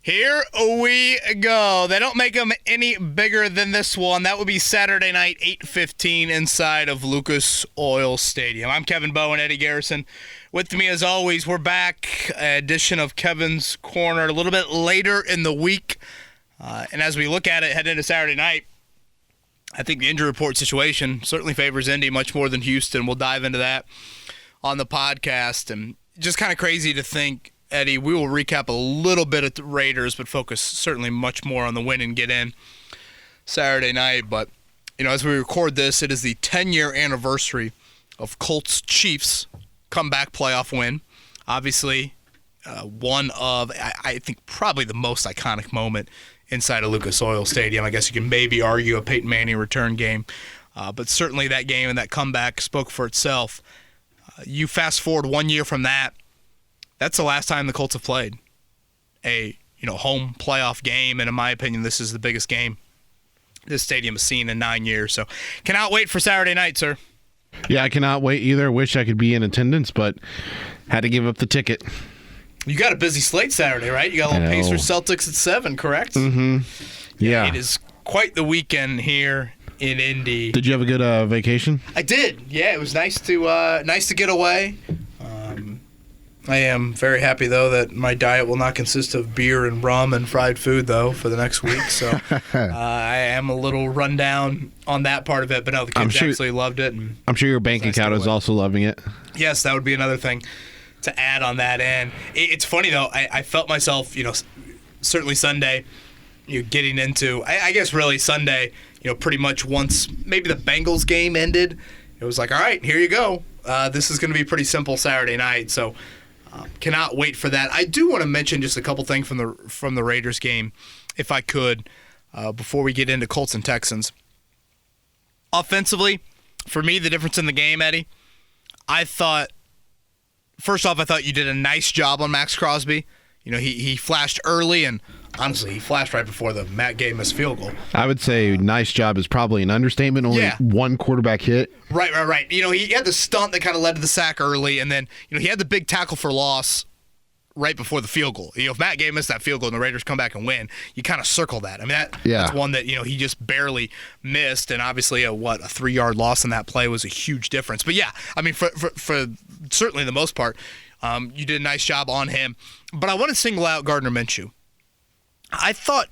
Here we go. They don't make them any bigger than this one. That would be Saturday night, 8:15 inside of Lucas Oil Stadium. I'm Kevin Bowen, Eddie Garrison. With me, as always, we're back. Edition of Kevin's Corner a little bit later in the week. And as we look at it, head into Saturday night, I think the injury report situation certainly favors Indy much more than Houston. We'll dive into that on the podcast. And just kind of crazy to think, Eddie, we will recap a little bit of the Raiders, but focus certainly much more on the win and get in Saturday night. But, as we record this, it is the 10-year anniversary of Colts Chiefs comeback playoff win. Obviously, one of, I think, probably the most iconic moment inside of Lucas Oil Stadium. I guess you can maybe argue a Peyton Manning return game, but certainly that game and that comeback spoke for itself. You fast forward 1 year from that, that's the last time the Colts have played a home playoff game, and in my opinion, this is the biggest game this stadium has seen in 9 years. So cannot wait for Saturday night, sir. Yeah, I cannot wait either. Wish I could be in attendance, but had to give up the ticket. You got a busy slate Saturday, right? You got a little Pacers Celtics at 7, correct? Mm-hmm. Yeah. It is quite the weekend here in Indy. Did you have a good vacation? I did. Yeah, it was nice to get away. I am very happy, though, that my diet will not consist of beer and rum and fried food, though, for the next week. So I am a little rundown on that part of it. But no, the kids absolutely loved it. And I'm sure your bank account is also loving it. Yes, that would be another thing to add on that end. It's funny, though. I felt myself, certainly Sunday, getting into, I guess really Sunday, pretty much once maybe the Bengals game ended, it was like, all right, here you go. This is going to be pretty simple Saturday night. So cannot wait for that. I do want to mention just a couple things from the Raiders game, if I could, before we get into Colts and Texans. Offensively, for me, the difference in the game, Eddie, first off, I thought you did a nice job on Max Crosby. He flashed early, and honestly, he flashed right before the Matt Gay missed field goal. I would say nice job is probably an understatement. Only one quarterback hit. Right. He had the stunt that kind of led to the sack early, and then he had the big tackle for loss right before the field goal. If Matt Gay missed that field goal and the Raiders come back and win, you kind of circle that. I mean, that's one that he just barely missed, and obviously a 3-yard loss in that play was a huge difference. But yeah, I mean, for certainly the most part, you did a nice job on him. But I want to single out Gardner Minshew. I thought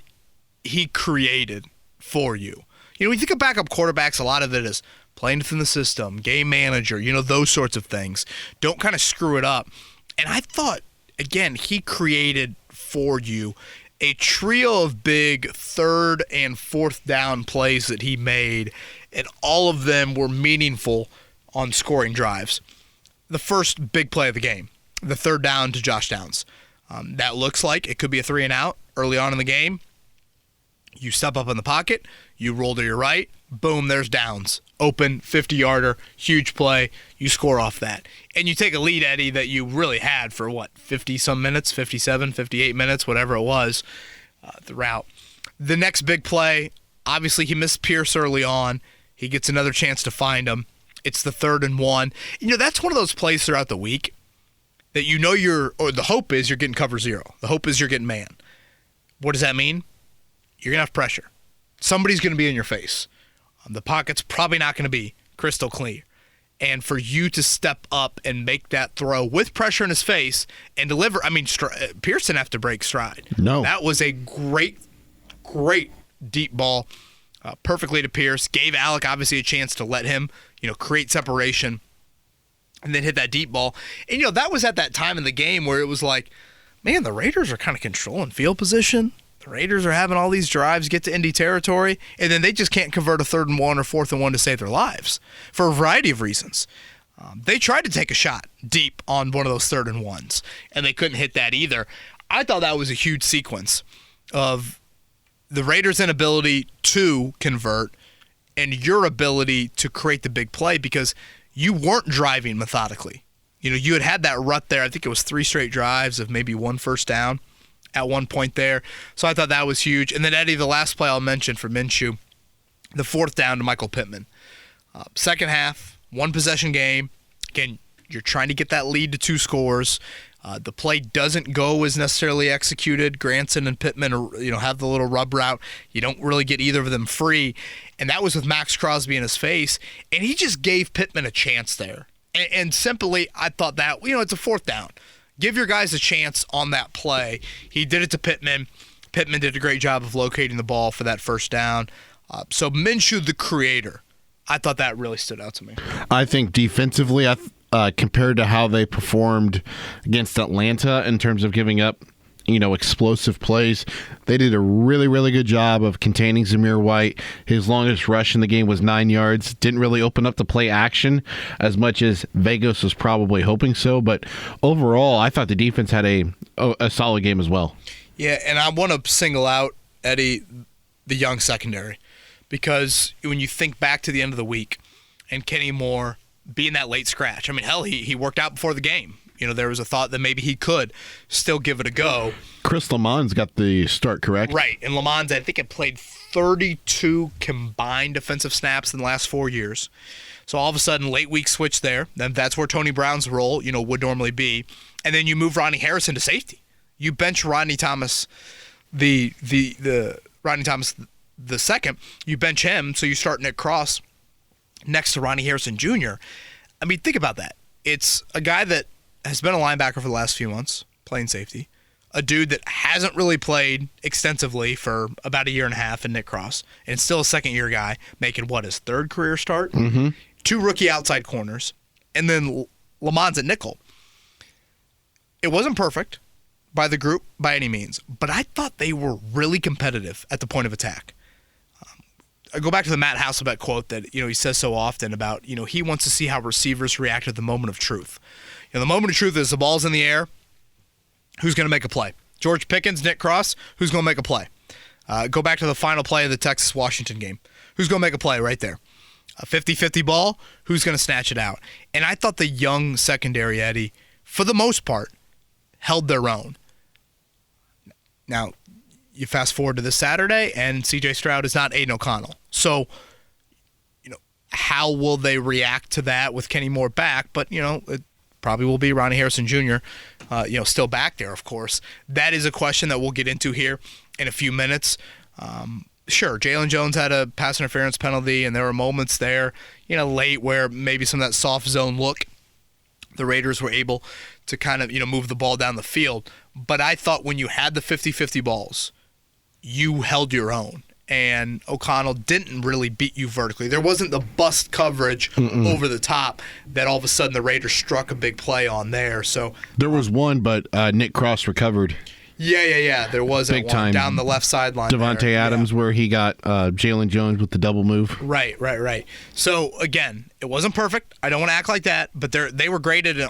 he created for you. When you think of backup quarterbacks, a lot of it is playing within the system, game manager, those sorts of things. Don't kind of screw it up. And I thought, again, he created for you a trio of big third and fourth down plays that he made, and all of them were meaningful on scoring drives. The first big play of the game, the third down to Josh Downs. That looks like it could be a 3-and-out early on in the game. You step up in the pocket, you roll to your right, boom, there's Downs. Open, 50-yarder, huge play. You score off that. And you take a lead, Eddie, that you really had for 50-some minutes, 57, 58 minutes, whatever it was, throughout. The next big play, obviously he missed Pierce early on. He gets another chance to find him. It's the 3rd and 1. That's one of those plays throughout the week that the hope is you're getting cover 0. The hope is you're getting man. What does that mean? You're going to have pressure. Somebody's going to be in your face. The pocket's probably not going to be crystal clear. And for you to step up and make that throw with pressure in his face and deliver, Pierce didn't have to break stride. No. That was a great, great deep ball, perfectly to Pierce. Gave Alec, obviously, a chance to let him, create separation and then hit that deep ball. And, that was at that time in the game where it was like, man, the Raiders are kind of controlling field position. The Raiders are having all these drives get to Indy territory, and then they just can't convert a 3rd and 1 or 4th and 1 to save their lives for a variety of reasons. They tried to take a shot deep on one of those 3rd and 1s, and they couldn't hit that either. I thought that was a huge sequence of the Raiders' inability to convert and your ability to create the big play because you weren't driving methodically. You had that rut there. I think it was 3 straight drives of maybe 1 first down at one point there. So I thought that was huge. And then, Eddie, the last play I'll mention for Minshew, the 4th down to Michael Pittman. Second half, 1 possession game. Again, you're trying to get that lead to 2 scores. The play doesn't go as necessarily executed. Granson and Pittman have the little rub route. You don't really get either of them free. And that was with Max Crosby in his face. And he just gave Pittman a chance there. And simply, I thought that, it's a fourth down. Give your guys a chance on that play. He did it to Pittman. Pittman did a great job of locating the ball for that first down. So Minshew, the creator, I thought that really stood out to me. I think defensively, compared to how they performed against Atlanta in terms of giving up, explosive plays, they did a really, really good job of containing Zamir White. His longest rush in the game was 9 yards. Didn't really open up the play action as much as Vegas was probably hoping so. But overall, I thought the defense had a solid game as well. Yeah, and I want to single out, Eddie, the young secondary. Because when you think back to the end of the week and Kenny Moore being that late scratch, hell, he worked out before the game. There was a thought that maybe he could still give it a go. Chris Lamond's got the start, correct? Right, and Lamond's, I think, had played 32 combined defensive snaps in the last 4 years. So all of a sudden, late week switch there. Then that's where Tony Brown's role, would normally be. And then you move Rodney Harrison to safety. You bench Rodney Thomas, the Rodney Thomas the second. You bench him, so you start Nick Cross next to Rodney Harrison Jr. Think about that. It's a guy that has been a linebacker for the last few months, playing safety. A dude that hasn't really played extensively for about a year and a half in Nick Cross, and still a second-year guy, making, his third career start? Mm-hmm. 2 rookie outside corners, and then Lamond's at nickel. It wasn't perfect by the group by any means, but I thought they were really competitive at the point of attack. I go back to the Matt Hasselbeck quote that he says so often about he wants to see how receivers react at the moment of truth. The moment of truth is the ball's in the air. Who's going to make a play? George Pickens, Nick Cross. Who's going to make a play? Go back to the final play of the Texas-Washington game. Who's going to make a play right there? A 50-50 ball. Who's going to snatch it out? And I thought the young secondary, Eddie, for the most part, held their own. Now, you fast forward to this Saturday, and C.J. Stroud is not Aiden O'Connell. So, how will they react to that with Kenny Moore back? But, it probably will be Ronnie Harrison Jr., still back there, of course. That is a question that we'll get into here in a few minutes. Sure, Jalen Jones had a pass interference penalty, and there were moments there, late where maybe some of that soft zone look, the Raiders were able to kind of, move the ball down the field. But I thought when you had the 50-50 balls, you held your own. And O'Connell didn't really beat you vertically. There wasn't the bust coverage over the top that all of a sudden the Raiders struck a big play on there. So there was one, but Nick Cross recovered. Yeah. There was big one time down the left sideline. Devontae Adams, where he got Jalen Jones with the double move. Right. So again, it wasn't perfect. I don't want to act like that, but they were graded, in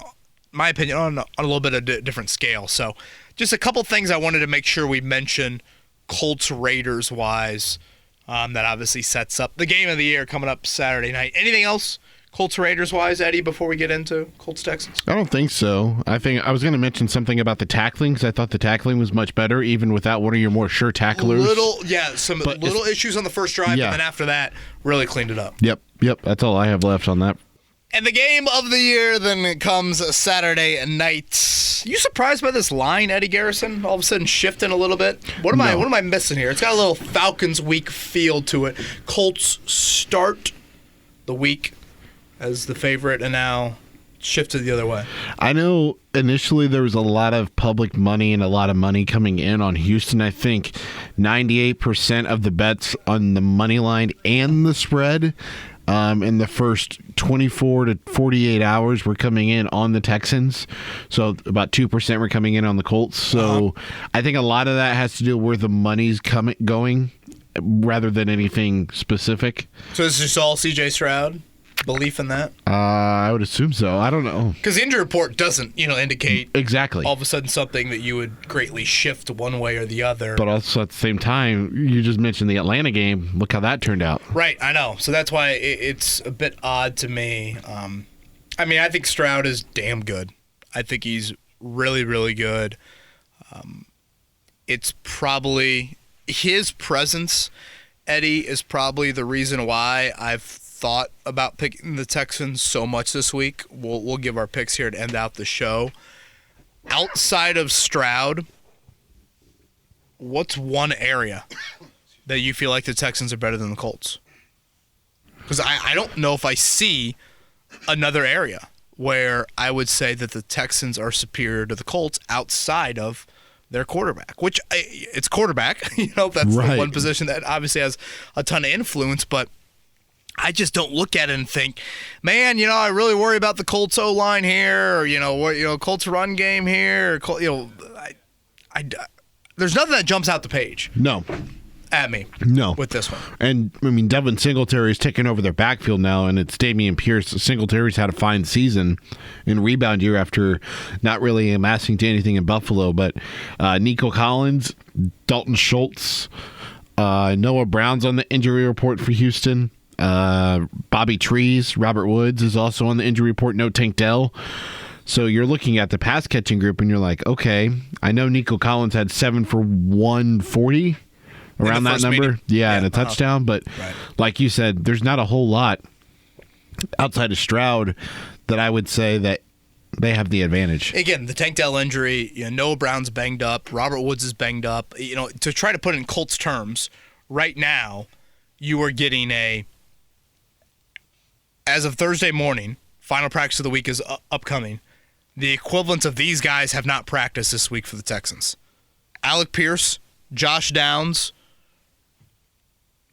my opinion, on a little bit of a different scale. So just a couple things I wanted to make sure we mention Colts Raiders wise, that obviously sets up the game of the year coming up Saturday night. Anything else Colts Raiders wise, Eddie, before we get into Colts Texans? I don't think so. I think I was going to mention something about the tackling, because I thought the tackling was much better, even without one of your more sure tacklers. Some little issues on the first drive, yeah. And then after that, really cleaned it up. Yep. That's all I have left on that. And the game of the year then comes Saturday night. You surprised by this line, Eddie Garrison? All of a sudden shifting a little bit. What am I missing here? It's got a little Falcons week feel to it. Colts start the week as the favorite and now shifted the other way. I know initially there was a lot of public money and a lot of money coming in on Houston. I think 98% of the bets on the money line and the spread in the first 24 to 48 hours were coming in on the Texans. So about 2% were coming in on the Colts. So I think a lot of that has to do with where the money's going rather than anything specific. So is this all C.J. Stroud? Belief in that? I would assume so. I don't know. Because the injury report doesn't, indicate exactly all of a sudden something that you would greatly shift one way or the other. But also at the same time, you just mentioned the Atlanta game. Look how that turned out. Right, I know. So that's why it's a bit odd to me. I think Stroud is damn good. I think he's really, really good. It's probably his presence, Eddie, is probably the reason why I've thought about picking the Texans so much this week. We'll give our picks here to end out the show. outside of Stroud, what's one area that you feel like the Texans are better than the Colts? Because I don't know if I see another area where I would say that the Texans are superior to the Colts outside of their quarterback, which it's quarterback. That's the one position that obviously has a ton of influence, but I just don't look at it and think, man, I really worry about the Colts O-line here, or, Colts run game here. There's nothing that jumps out the page. No. At me. No. With this one. And, Devin Singletary's taking over their backfield now, and it's Dameon Pierce. Singletary's had a fine season in rebound year after not really amassing to anything in Buffalo. But Nico Collins, Dalton Schultz, Noah Brown's on the injury report for Houston. Bobby Trees, Robert Woods is also on the injury report. No Tank Dell. So you're looking at the pass catching group, and you're like, okay, I know Nico Collins had 7 for 140. Around that number, and a touchdown. But like you said, there's not a whole lot outside of Stroud that I would say that they have the advantage. Again, the Tank Dell injury, Noah Brown's banged up, Robert Woods is banged up. To try to put it in Colts terms, right now, you are getting as of Thursday morning, final practice of the week is upcoming. The equivalents of these guys have not practiced this week for the Texans. Alec Pierce, Josh Downs,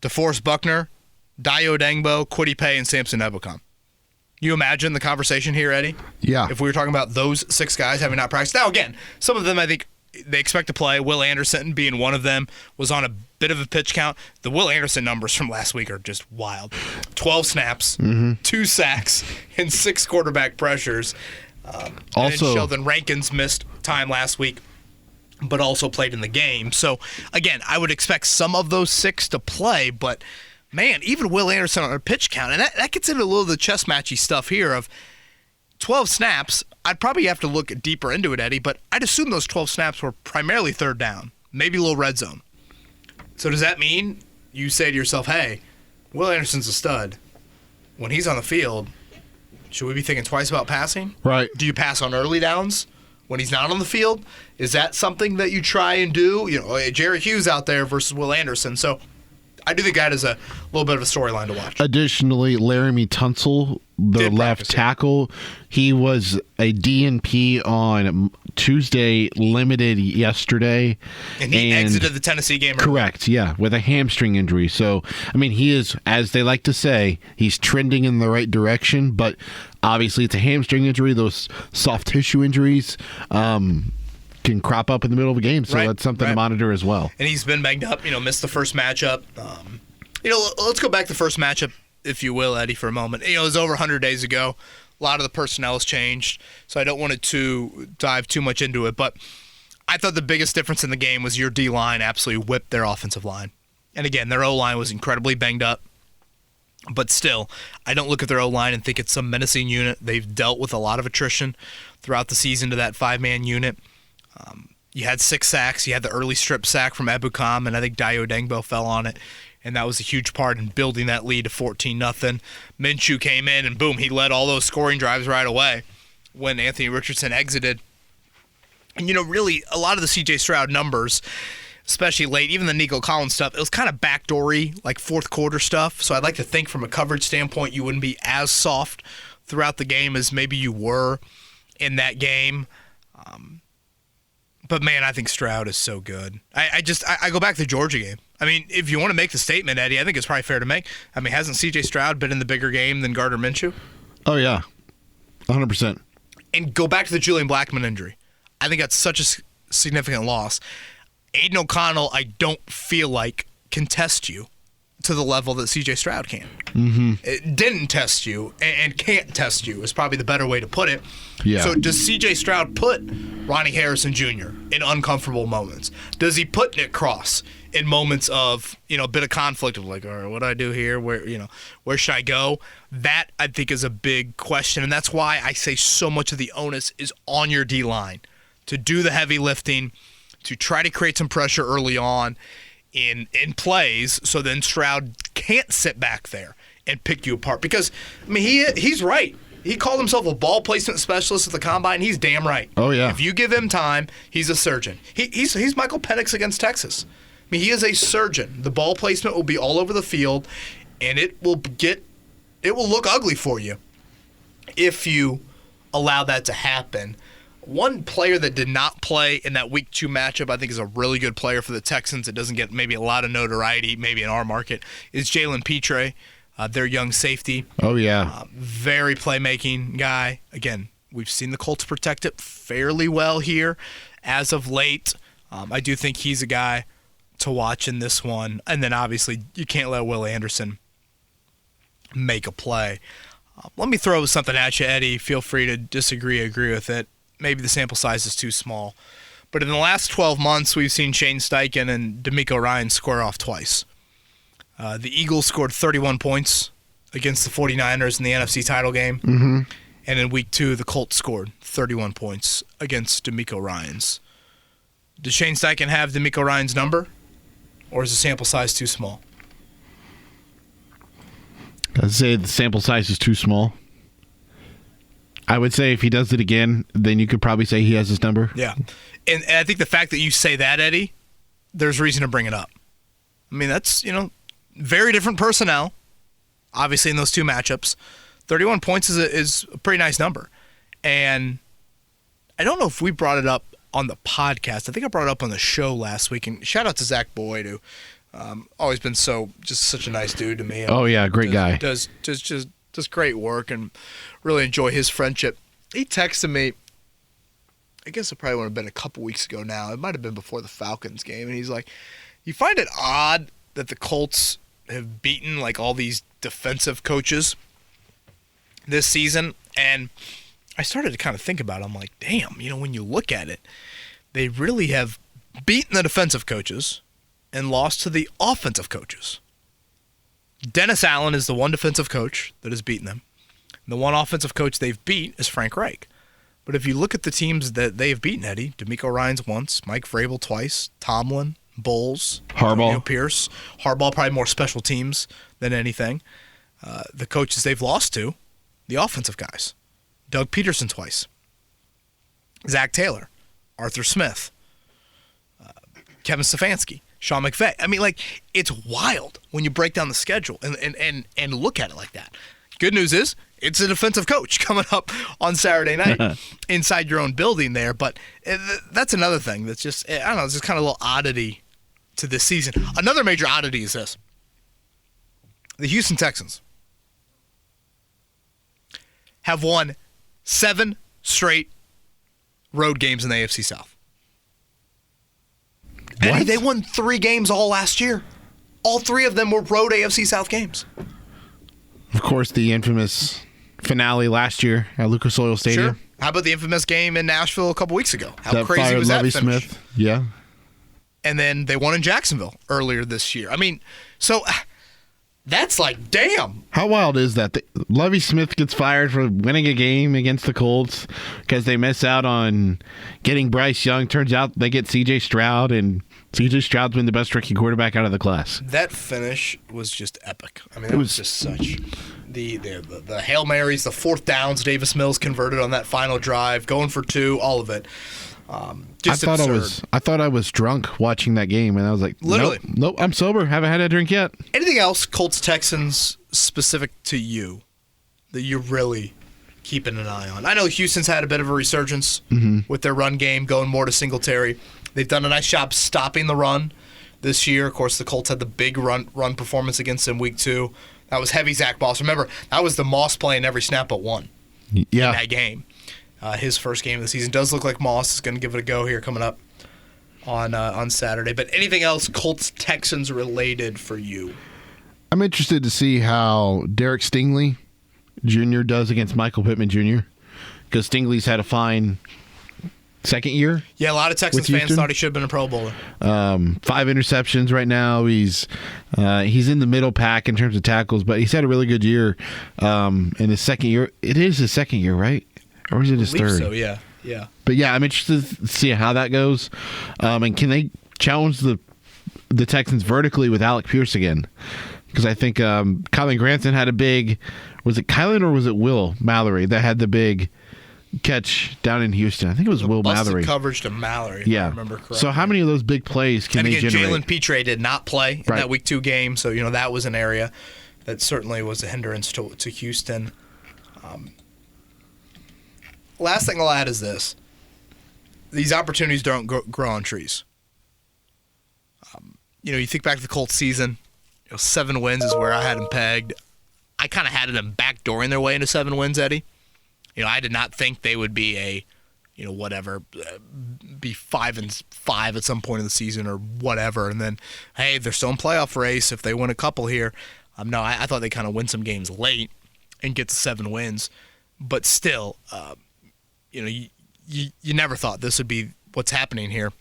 DeForest Buckner, Dayo Dangbo, Kwity Paye, and Samson Ebukam. You imagine the conversation here, Eddie? Yeah. If we were talking about those 6 guys having not practiced. Now, again, some of them I think they expect to play. Will Anderson being one of them was on a bit of a pitch count. The Will Anderson numbers from last week are just wild. 12 snaps, 2 sacks, and 6 quarterback pressures. Also, and Sheldon Rankins missed time last week, but also played in the game. So, again, I would expect some of those 6 to play, but, man, even Will Anderson on a pitch count, and that gets into a little of the chess matchy stuff here of 12 snaps. I'd probably have to look deeper into it, Eddie, but I'd assume those 12 snaps were primarily third down, maybe a little red zone. So does that mean you say to yourself, hey, Will Anderson's a stud. When he's on the field, should we be thinking twice about passing? Right. Do you pass on early downs when he's not on the field? Is that something that you try and do? Jerry Hughes out there versus Will Anderson. So I do think that is a little bit of a storyline to watch. Additionally, Laramie Tunsil, the left tackle, he was a DNP on Tuesday, limited yesterday. And he exited the Tennessee game early. Correct, yeah, with a hamstring injury. So, he is, as they like to say, he's trending in the right direction, but obviously it's a hamstring injury. Those soft tissue injuries can crop up in the middle of a game, so that's something to monitor as well. And he's been banged up, missed the first matchup. Let's go back to the first matchup, if you will, Eddie, for a moment. It was over 100 days ago. A lot of the personnel has changed, so I don't want to dive too much into it. But I thought the biggest difference in the game was your D-line absolutely whipped their offensive line. And again, their O-line was incredibly banged up. But still, I don't look at their O-line and think it's some menacing unit. They've dealt with a lot of attrition throughout the season to that 5-man unit. You had 6 sacks. You had the early strip sack from Ebukam, and I think Dayo Dangbo fell on it. And that was a huge part in building that lead to 14-0. Minshew came in, and boom, he led all those scoring drives right away when Anthony Richardson exited. And, really, a lot of the C.J. Stroud numbers, especially late, even the Nico Collins stuff, it was kind of backdoory, like fourth quarter stuff. So I'd like to think from a coverage standpoint you wouldn't be as soft throughout the game as maybe you were in that game. But, man, I think Stroud is so good. I go back to the Georgia game. If you want to make the statement, Eddie, I think it's probably fair to make. Hasn't C.J. Stroud been in the bigger game than Gardner Minshew? Oh, yeah. 100%. And go back to the Julian Blackmon injury. I think that's such a significant loss. Aiden O'Connell, I don't feel like can test you to the level that C.J. Stroud can. Mm-hmm. It didn't test you and can't test you is probably the better way to put it. Yeah. So does C.J. Stroud put Ronnie Harrison Jr. in uncomfortable moments? Does he put Nick Cross in moments of, a bit of conflict of like, all right, what do I do here? Where should I go? That, I think, is a big question, and that's why I say so much of the onus is on your D-line to do the heavy lifting, to try to create some pressure early on in plays so then Stroud can't sit back there and pick you apart. Because, he's right. He called himself a ball placement specialist at the combine. He's damn right. Oh, yeah. If you give him time, he's a surgeon. He's Michael Penix against Texas. I mean, he is a surgeon. The ball placement will be all over the field, and it will look ugly for you if you allow that to happen. One player that did not play in that Week 2 matchup, I think is a really good player for the Texans. It doesn't get maybe a lot of notoriety, maybe in our market, is Jalen Petre, their young safety. Oh, yeah. Very playmaking guy. Again, we've seen the Colts protect it fairly well here as of late. I do think he's a guy to watch in this one. And then obviously you can't let Will Anderson make a play. Let me throw something at you, Eddie. Feel free to disagree, agree with it. Maybe the sample size is too small. But in the last 12 months, we've seen Shane Steichen and D'Amico Ryans square off twice. The Eagles scored 31 points against the 49ers in the NFC title game. Mm-hmm. And in Week 2, the Colts scored 31 points against D'Amico Ryans. Does Shane Steichen have D'Amico Ryans' number? Or is the sample size too small? I'd say the sample size is too small. I would say if he does it again, then you could probably say he has his number. Yeah. And I think the fact that you say that, Eddie, there's reason to bring it up. I mean, that's, very different personnel, obviously, in those two matchups. 31 points is a pretty nice number. And I don't know if we brought it up on the podcast. I think I brought it up on the show last week. And shout out to Zach Boyd, who always been just such a nice dude to me. Oh, yeah, great guy. Does great work and really enjoy his friendship. He texted me, I guess it probably would have been a couple weeks ago now. It might have been before the Falcons game. And he's like, you find it odd that the Colts have beaten like all these defensive coaches this season? And I started to kind of think about it. I'm like, damn, when you look at it, they really have beaten the defensive coaches and lost to the offensive coaches. Dennis Allen is the one defensive coach that has beaten them. The one offensive coach they've beat is Frank Reich. But if you look at the teams that they've beaten, Eddie, D'Amico Ryans once, Mike Vrabel twice, Tomlin, Bowles, Harbaugh, Pierce, Harbaugh probably more special teams than anything. The coaches they've lost to, the offensive guys, Doug Peterson twice, Zach Taylor, Arthur Smith, Kevin Stefanski, Sean McVay. I mean, it's wild when you break down the schedule and look at it like that. Good news is it's a defensive coach coming up on Saturday night inside your own building there. But that's another thing that's just, I don't know, it's just kind of a little oddity to this season. Another major oddity is this. The Houston Texans have won 7 straight road games in the AFC South. And they won 3 games all last year. All 3 of them were road AFC South games. Of course, the infamous finale last year at Lucas Oil Stadium. Sure. How about the infamous game in Nashville a couple weeks ago? How that crazy was Lovie that finish? Smith. Yeah. And then they won in Jacksonville earlier this year. I mean, so that's like, damn. How wild is that? Lovie Smith gets fired for winning a game against the Colts because they miss out on getting Bryce Young. Turns out they get C.J. Stroud, and C.J. Stroud's been the best rookie quarterback out of the class. That finish was just epic. I mean, it was just such the Hail Marys, the 4th downs Davis Mills converted on that final drive, going for 2, all of it. Just absurd. I thought I was drunk watching that game, and I was like, literally, nope, I'm sober. Haven't had a drink yet. Anything else Colts Texans specific to you that you're really keeping an eye on? I know Houston's had a bit of a resurgence with their run game, going more to Singletary. They've done a nice job stopping the run this year. Of course, the Colts had the big run performance against them Week 2. That was heavy Zach Moss. Remember, that was the Moss playing every snap but one in that game. His first game of the season. Does look like Moss is going to give it a go here coming up on Saturday. But anything else Colts-Texans related for you? I'm interested to see how Derek Stingley Jr. does against Michael Pittman Jr. because Stingley's had a fine second year. Yeah, a lot of Texans fans thought he should have been a Pro Bowler. 5 interceptions right now. He's in the middle pack in terms of tackles, but he's had a really good year in his second year. It is his second year, right? Or is it his third? So, yeah. But yeah, I'm interested to see how that goes. And can they challenge the Texans vertically with Alec Pierce again? Because I think Colin Granson had a big Was it Kylan or was it Will Mallory that had the big catch down in Houston? I think it was Will Mallory. Coverage to Mallory, yeah. If I remember correctly. So how many of those big plays can they generate? Jalen Petre did not play in that Week 2 game, so that was an area that certainly was a hindrance to Houston. Last thing I'll add is this. These opportunities don't grow on trees. You think back to the Colts season, 7 wins is where I had them pegged. I kind of had them backdooring their way into 7 wins, Eddie. I did not think they would be be 5-5 at some point in the season or whatever. And then, hey, they're still in playoff race if they win a couple here. No, I thought they kind of win some games late and get to 7 wins. But still, you never thought this would be what's happening here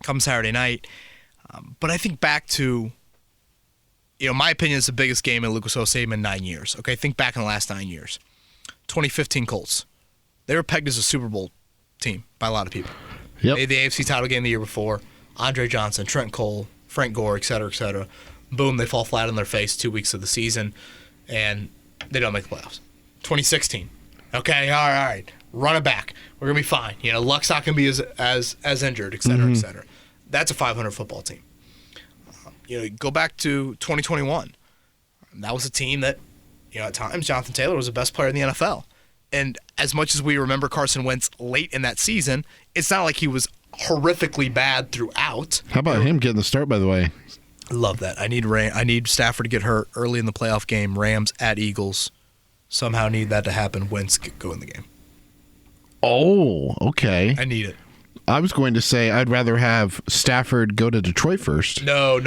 come Saturday night. But I think back to, my opinion is the biggest game in Lucas Oil Stadium in 9 years. Okay, think back in the last 9 years. 2015 Colts. They were pegged as a Super Bowl team by a lot of people. Yep. Made the AFC title game the year before. Andre Johnson, Trent Cole, Frank Gore, et cetera, et cetera. Boom, they fall flat on their face 2 weeks of the season, and they don't make the playoffs. 2016. Okay, all right. Run it back. We're going to be fine. Luck's not going to be as injured, et cetera, et cetera. That's a 500 football team. Go back to 2021. That was a team that, at times, Jonathan Taylor was the best player in the NFL. And as much as we remember Carson Wentz late in that season, it's not like he was horrifically bad throughout. How about him getting the start, by the way? Love that. I need Stafford to get hurt early in the playoff game. Rams at Eagles. Somehow need that to happen. Wentz go in the game. Oh, okay. I need it. I was going to say I'd rather have Stafford go to Detroit first. No.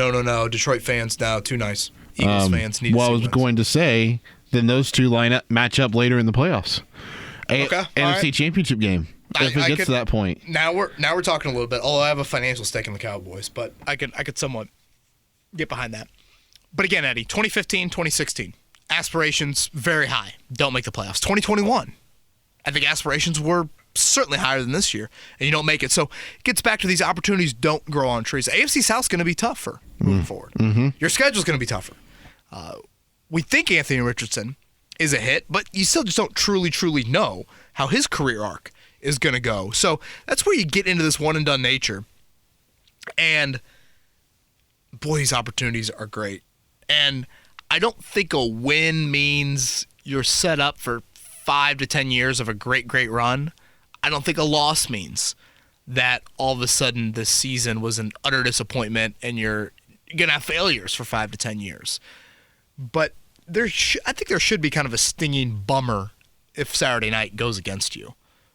Detroit fans, no, too nice. Eagles fans need to see Well, I was wins. going to say, then those two match up later in the playoffs. Okay. NFC Championship game. If it gets to that point. Now we're talking a little bit, although I have a financial stake in the Cowboys, but I could somewhat get behind that. But again, Eddie, 2015, 2016, aspirations very high. Don't make the playoffs. 2021, I think aspirations were certainly higher than this year, and you don't make it. So it gets back to these opportunities don't grow on trees. The AFC South's going to be tougher moving forward. Mm-hmm. Your schedule's going to be tougher. We think Anthony Richardson is a hit, but you still just don't truly know how his career arc is going to go. So that's where you get into this one-and-done nature. And, boy, these opportunities are great. And I don't think a win means you're set up for 5 to 10 years of a great run. I don't think a loss means that all of a sudden this season was an utter disappointment and you're going to have failures for 5 to 10 years. But I think there should be kind of a stinging bummer if Saturday night goes against you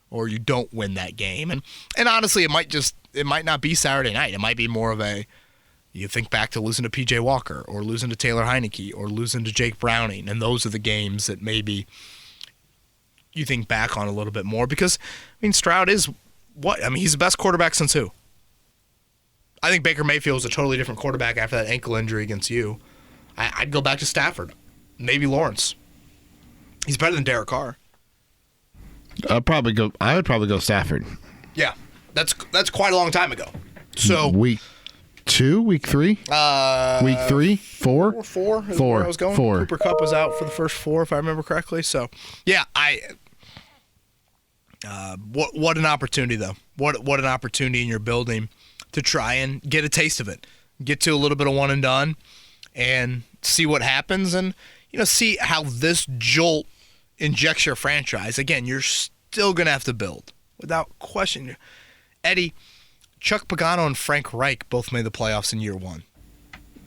or you don't win that game. And honestly, it might not be Saturday night. It might be more of you think back to losing to P.J. Walker or losing to Taylor Heineke or losing to Jake Browning, and those are the games that maybe you think back on a little bit more because, Stroud is what? He's the best quarterback since who? I think Baker Mayfield is a totally different quarterback after that ankle injury against you. I'd go back to Stafford, maybe Lawrence. He's better than Derek Carr. I would probably go Stafford. Yeah, that's quite a long time ago. So week 2, week 3, week 3, 4, 4 is where I was going. 4. Cooper Kupp was out for the first 4, if I remember correctly. So yeah, what an opportunity though. What an opportunity in your building to try and get a taste of it, get to a little bit of one and done, and see what happens, and see how this jolt injects your franchise. Again, you're still gonna have to build without question. Eddie, Chuck Pagano and Frank Reich both made the playoffs in year 1.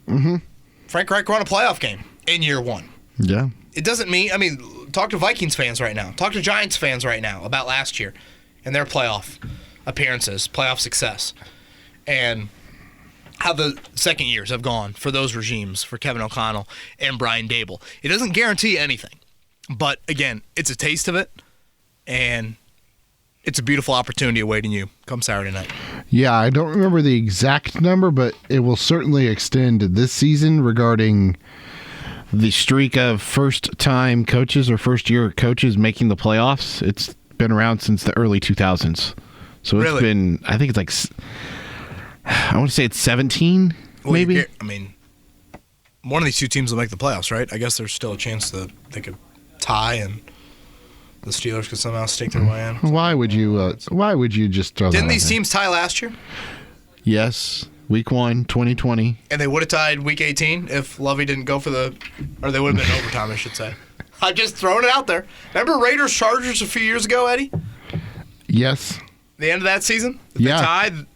Mm-hmm. Frank Reich won a playoff game in year 1. Yeah. It doesn't mean, talk to Vikings fans right now. Talk to Giants fans right now about last year and their playoff appearances, playoff success, and how the second years have gone for those regimes, for Kevin O'Connell and Brian Dable. It doesn't guarantee anything, but again, it's a taste of it, and it's a beautiful opportunity awaiting you come Saturday night. Yeah, I don't remember the exact number, but it will certainly extend this season regarding the streak of first-time coaches or first-year coaches making the playoffs. It's been around since the early 2000s. So it's been, I think it's like, I want to say it's 17, maybe? One of these two teams will make the playoffs, right? I guess there's still a chance that they could tie and the Steelers could somehow sneak their way in. Why would you just throw that Didn't out these there? teams tie last year? Yes. Week 1, 2020. And they would have tied Week 18 if Lovey didn't go for or they would have been overtime, I should say. I'm just throwing it out there. Remember Raiders Chargers a few years ago, Eddie? Yes. The end of that season? Yeah. They tied.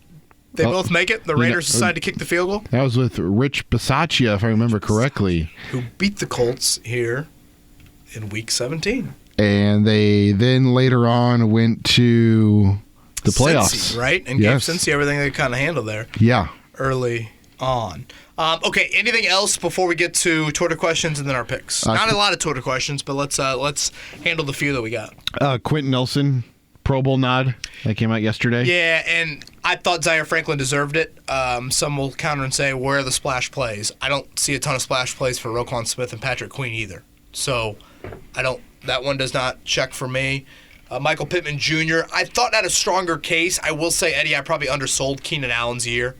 They both make it. The Raiders decide to kick the field goal. That was with Rich Bisaccia, if I remember correctly. Who beat the Colts here in Week 17. And they then later on went to the playoffs. Cincy, right? And yes. gave Cincy everything they kind of handled there. Yeah. Early on. Okay, anything else before we get to Twitter questions and then our picks? Not a lot of Twitter questions, but let's handle the few that we got. Quentin Nelson, Pro Bowl nod that came out yesterday. Yeah, and I thought Zaire Franklin deserved it. Some will counter and say, where are the splash plays? I don't see a ton of splash plays for Roquan Smith and Patrick Queen either. So that one does not check for me. Michael Pittman Jr., I thought had a stronger case. I will say, Eddie, I probably undersold Keenan Allen's year.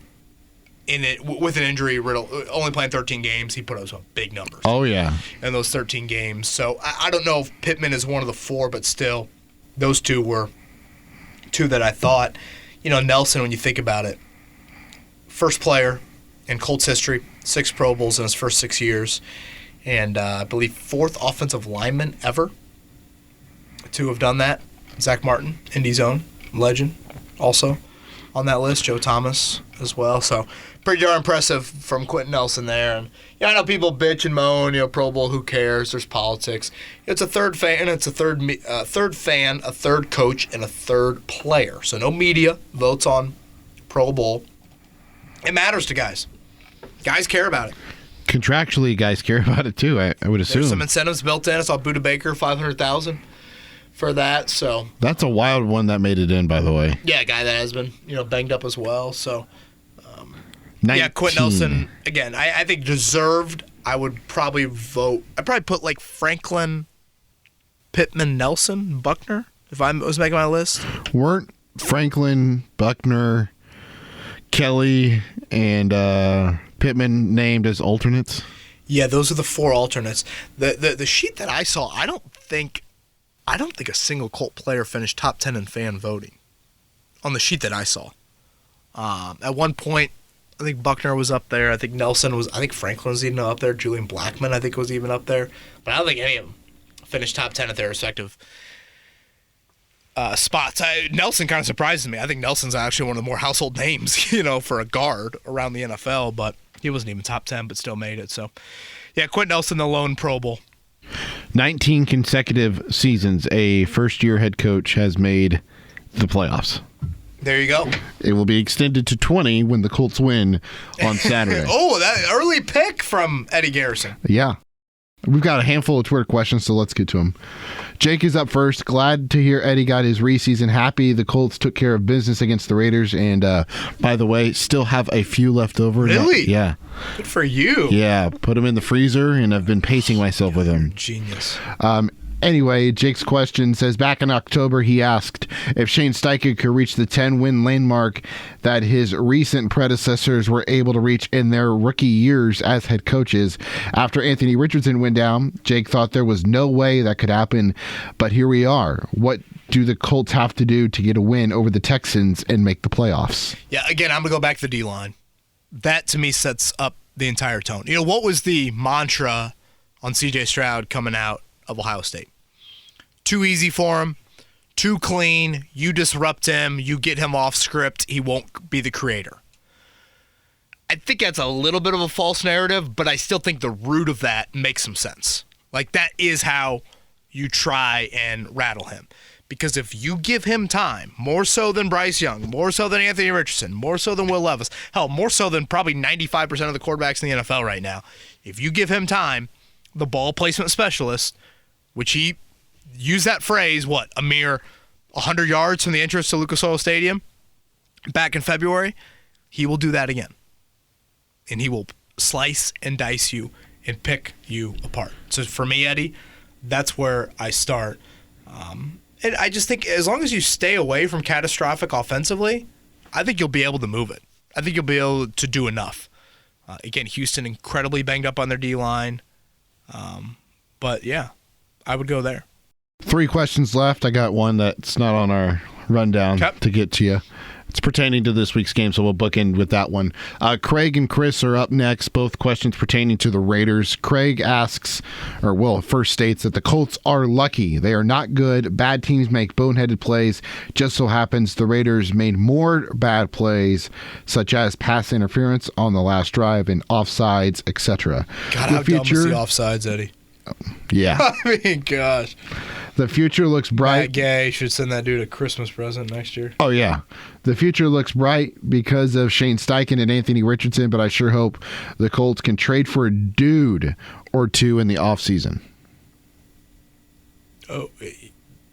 With an injury riddle, only playing 13 games, he put up some big numbers. Oh, yeah. In those 13 games. So I don't know if Pittman is one of the four, but still, those two were two that I thought. Nelson, when you think about it, first player in Colts history, 6 Pro Bowls in his first 6 years, and I believe 4th offensive lineman ever to have done that. Zach Martin, Indy's own legend, also on that list. Joe Thomas as well. So pretty darn impressive from Quentin Nelson there. And I know people bitch and moan, Pro Bowl, who cares? There's politics. It's a third fan, it's a third fan, a third coach, and a third player. So no media votes on Pro Bowl. It matters to guys. Guys care about it. Contractually, guys care about it too, I would assume. There's some incentives built in. I saw Buda Baker, $500,000 for that. So that's a wild one that made it in, by the way. Yeah, a guy that has been banged up as well. So Quentin 19. Nelson, again, I think deserved. I would probably vote. I'd probably put like Franklin, Pittman, Nelson, Buckner, if I was making my list. Weren't Franklin, Buckner, Kelly, and Pittman named as alternates? Yeah, those are the 4 alternates. The sheet that I saw, I don't think a single Colt player finished top 10 in fan voting on the sheet that I saw. At one point, I think Buckner was up there. I think Nelson was. I think Franklin was even up there. Julian Blackmon, I think, was even up there. But I don't think any of them finished top 10 at their respective spots. Nelson kind of surprises me. I think Nelson's actually one of the more household names, for a guard around the NFL. But he wasn't even top 10, but still made it. So, yeah, Quentin Nelson, the lone Pro Bowl. 19 consecutive seasons, a first-year head coach has made the playoffs. There you go. It will be extended to 20 when the Colts win on Saturday. Oh, that early pick from Eddie Garrison. Yeah. We've got a handful of Twitter questions, so let's get to them. Jake is up first. Glad to hear Eddie got his reseason. Happy the Colts took care of business against the Raiders. And, by the way, still have a few left over. Really? Yeah. Good for you. Yeah. Put them in the freezer, and I've been pacing myself with them. Genius. Anyway, Jake's question says, back in October, he asked if Shane Steichen could reach the 10-win landmark that his recent predecessors were able to reach in their rookie years as head coaches. After Anthony Richardson went down, Jake thought there was no way that could happen, but here we are. What do the Colts have to do to get a win over the Texans and make the playoffs? Yeah, again, I'm going to go back to the D-line. That, to me, sets up the entire tone. What was the mantra on C.J. Stroud coming out of Ohio State? Too easy for him, too clean, you disrupt him, you get him off script, he won't be the creator. I think that's a little bit of a false narrative, but I still think the root of that makes some sense. Like, that is how you try and rattle him. Because if you give him time, more so than Bryce Young, more so than Anthony Richardson, more so than Will Levis, hell, more so than probably 95% of the quarterbacks in the NFL right now, if you give him time, the ball placement specialist, which he used that phrase, a mere 100 yards from the entrance to Lucas Oil Stadium back in February, he will do that again. And he will slice and dice you and pick you apart. So for me, Eddie, that's where I start. And I just think as long as you stay away from catastrophic offensively, I think you'll be able to move it. I think you'll be able to do enough. Again, Houston incredibly banged up on their D-line. But, yeah, I would go there. 3 questions left. I got one that's not on our rundown to get to you. It's pertaining to this week's game, so we'll bookend with that one. Craig and Chris are up next, both questions pertaining to the Raiders. Craig asks, first states that the Colts are lucky. They are not good. Bad teams make boneheaded plays. Just so happens the Raiders made more bad plays, such as pass interference on the last drive and offsides, etc. God, how dumb is the offsides, Eddie? Yeah. I mean, gosh. The future looks bright. Matt Gay should send that dude a Christmas present next year. Oh, yeah. The future looks bright because of Shane Steichen and Anthony Richardson, but I sure hope the Colts can trade for a dude or two in the offseason. Oh,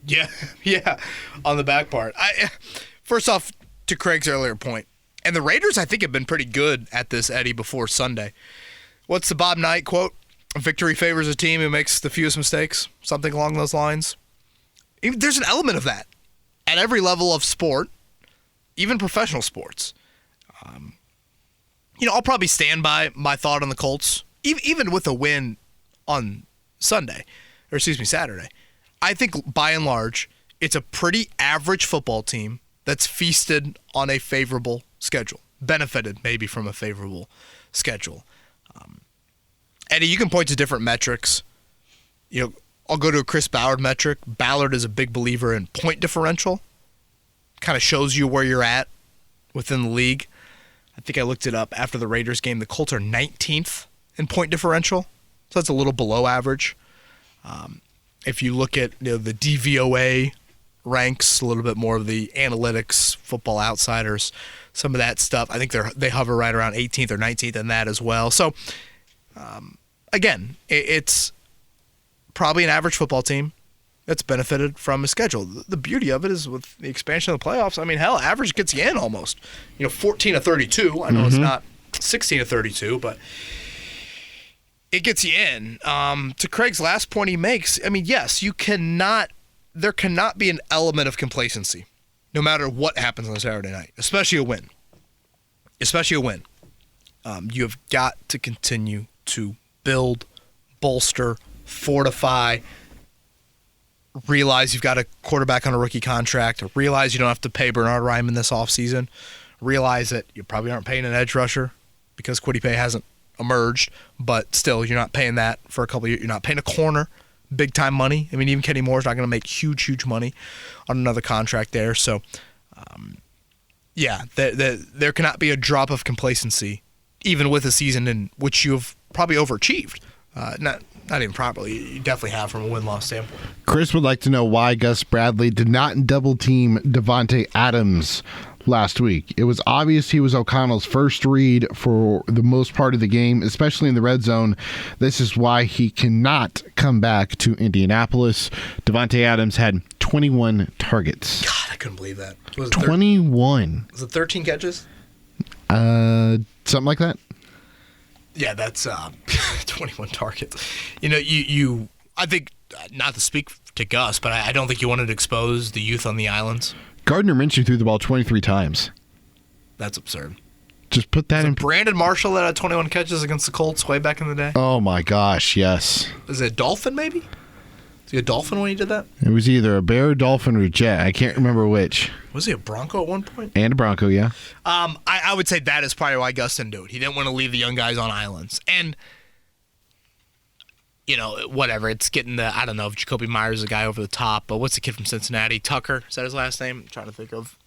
yeah. Yeah, on the back part. First off, to Craig's earlier point, and the Raiders, I think, have been pretty good at this, Eddie, before Sunday. What's the Bob Knight quote? Victory favors a team who makes the fewest mistakes, something along those lines. There's an element of that at every level of sport, even professional sports. I'll probably stand by my thought on the Colts, even with a win on Saturday. I think, by and large, it's a pretty average football team that's feasted on a favorable schedule, benefited maybe from a favorable schedule. Eddie, you can point to different metrics. I'll go to a Chris Ballard metric. Ballard is a big believer in point differential. Kind of shows you where you're at within the league. I think I looked it up after the Raiders game. The Colts are 19th in point differential, so that's a little below average. If you look at the DVOA ranks, a little bit more of the analytics, Football Outsiders, some of that stuff, I think they hover right around 18th or 19th in that as well. So, again, it's probably an average football team that's benefited from a schedule. The beauty of it is with the expansion of the playoffs, I mean, hell, average gets you in almost. 14 of 32. I know it's not 16 of 32, but it gets you in. To Craig's last point he makes, I mean, yes, there cannot be an element of complacency no matter what happens on Saturday night, especially a win. You have got to continue to build, bolster, fortify, realize you've got a quarterback on a rookie contract, realize you don't have to pay Bernard Ryman this offseason, realize that you probably aren't paying an edge rusher because Kwity Paye hasn't emerged, but still you're not paying that for a couple of years. You're not paying a corner big-time money. I mean, even Kenny Moore's not going to make huge money on another contract there. So, there cannot be a drop of complacency even with a season in which you have probably overachieved. Not even properly. You definitely have from a win-loss standpoint. Chris would like to know why Gus Bradley did not double-team Davante Adams last week. It was obvious he was O'Connell's first read for the most part of the game, especially in the red zone. This is why he cannot come back to Indianapolis. Davante Adams had 21 targets. God, I couldn't believe that. Was it 21. Was it 13 catches? Something like that. Yeah, that's 21 targets. I think, not to speak to Gus, but I don't think you wanted to expose the youth on the islands. Gardner Minshew threw the ball 23 times. That's absurd. Just put that in. Brandon Marshall that had 21 catches against the Colts way back in the day. Oh my gosh, yes. Is it a Dolphin maybe? Was he a Dolphin when he did that? It was either a Bear, Dolphin, or Jet. I can't remember which. Was he a Bronco at one point? And a Bronco, yeah. I would say that is probably why Gus didn't do it. He didn't want to leave the young guys on islands. And, whatever. It's getting I don't know if Jacoby Myers is a guy over the top, but what's the kid from Cincinnati? Tucker, is that his last name? I'm trying to think of,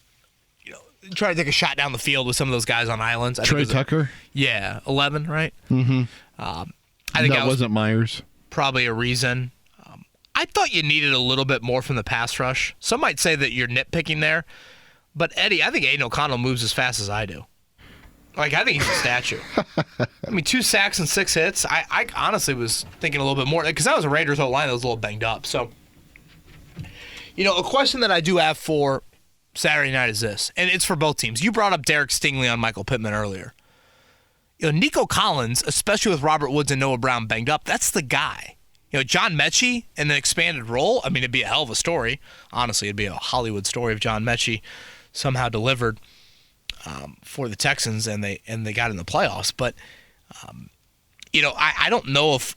trying to take a shot down the field with some of those guys on islands. Trey Tucker? 11, right? Mm-hmm. I think that wasn't Myers. Probably a reason. I thought you needed a little bit more from the pass rush. Some might say that you're nitpicking there, but Eddie, I think Aiden O'Connell moves as fast as I do. I think he's a statue. 2 sacks and 6 hits. I honestly was thinking a little bit more because that was a Raiders O-line that was a little banged up. So, a question that I do have for Saturday night is this, and it's for both teams. You brought up Derek Stingley on Michael Pittman earlier. Nico Collins, especially with Robert Woods and Noah Brown banged up, that's the guy. John Mechie in the expanded role, it'd be a hell of a story. Honestly, it'd be a Hollywood story if John Mechie somehow delivered for the Texans and they got in the playoffs. But, I don't know if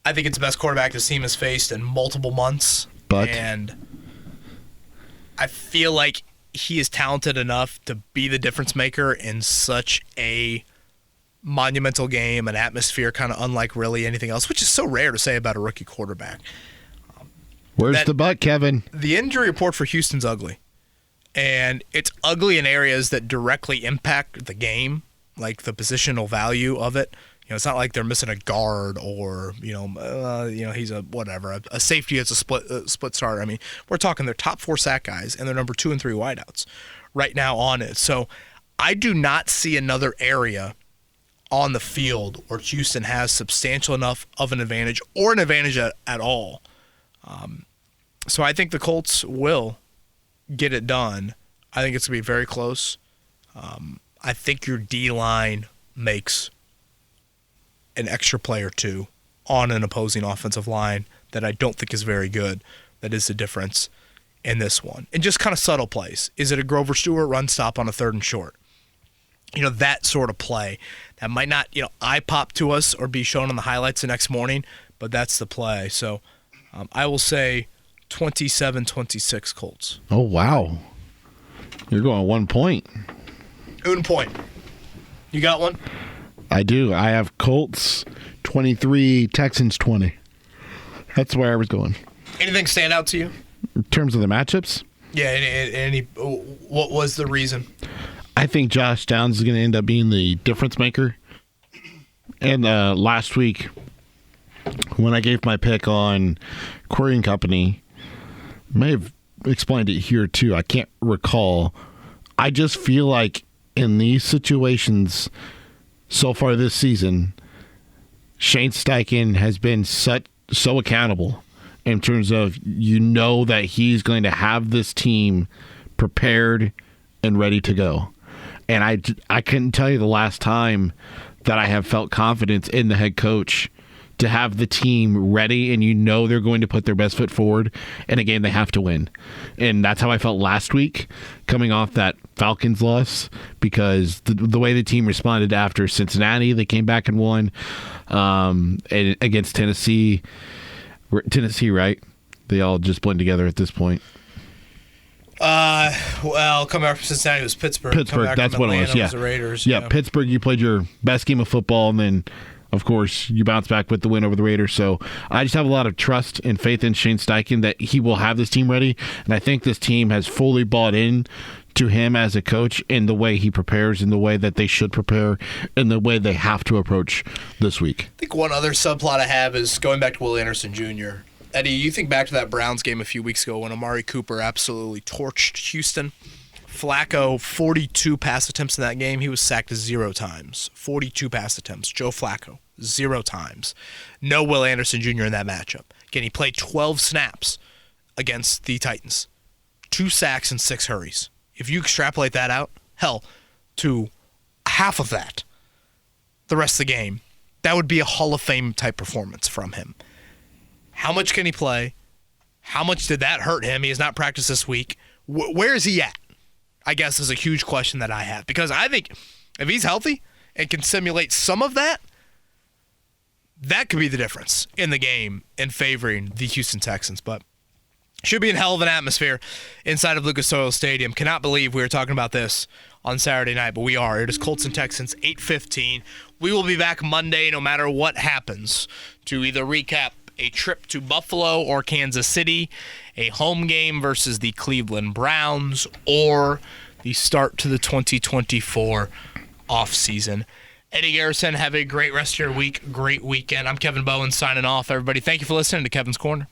I think it's the best quarterback this team has faced in multiple months. And I feel like he is talented enough to be the difference maker in such a monumental game, an atmosphere kind of unlike really anything else, which is so rare to say about a rookie quarterback. Where's the butt, Kevin? The injury report for Houston's ugly. And it's ugly in areas that directly impact the game, like the positional value of it. It's not like they're missing a guard or, he's a safety that's a split starter. I mean, we're talking their top 4 sack guys and their number 2 and 3 wideouts right now on it. So I do not see another area on the field where Houston has substantial enough of an advantage or an advantage at all. So I think the Colts will get it done. I think it's going to be very close. I think your D-line makes an extra play or two on an opposing offensive line that I don't think is very good. That is the difference in this one. And just kind of subtle plays. Is it a Grover Stewart run stop on a 3rd and short? That sort of play. That might not, eye pop to us or be shown on the highlights the next morning, but that's the play. So I will say 27-26 Colts. Oh, wow. You're going 1 point. 1 point. You got one? I do. I have Colts 23, Texans 20. That's where I was going. Anything stand out to you? In terms of the matchups? Yeah, what was the reason? I think Josh Downs is going to end up being the difference maker. And last week, when I gave my pick on Quarry and Company, I may have explained it here too. I can't recall. I just feel like in these situations so far this season, Shane Steichen has been so accountable in terms of that he's going to have this team prepared and ready to go. And I couldn't tell you the last time that I have felt confidence in the head coach to have the team ready and they're going to put their best foot forward in a game they have to win. And that's how I felt last week coming off that Falcons loss, because the way the team responded after Cincinnati, they came back and won and against Tennessee, right? They all just blend together at this point. Coming back from Cincinnati, it was Pittsburgh. That's what it was. Yeah. Was the Raiders. Yeah, Pittsburgh, you played your best game of football, and then, of course, you bounce back with the win over the Raiders. So I just have a lot of trust and faith in Shane Steichen that he will have this team ready. And I think this team has fully bought in to him as a coach in the way he prepares, in the way that they should prepare, in the way they have to approach this week. I think one other subplot I have is going back to Will Anderson Jr. Eddie, you think back to that Browns game a few weeks ago when Amari Cooper absolutely torched Houston. Flacco, 42 pass attempts in that game. He was sacked 0 times. 42 pass attempts. Joe Flacco, 0 times. No Will Anderson Jr. in that matchup. Again, he played 12 snaps against the Titans. 2 sacks and 6 hurries. If you extrapolate that out, to half of that, the rest of the game, that would be a Hall of Fame type performance from him. How much can he play? How much did that hurt him? He has not practiced this week. Where is he at? I guess is a huge question that I have. Because I think if he's healthy and can simulate some of that, that could be the difference in the game in favoring the Houston Texans. But should be in hell of an atmosphere inside of Lucas Oil Stadium. Cannot believe we were talking about this on Saturday night, but we are. It is Colts and Texans, 8:15. We will be back Monday, no matter what happens, to either recap a trip to Buffalo or Kansas City, a home game versus the Cleveland Browns, or the start to the 2024 offseason. Eddie Garrison, have a great rest of your week, great weekend. I'm Kevin Bowen signing off, everybody. Thank you for listening to Kevin's Corner.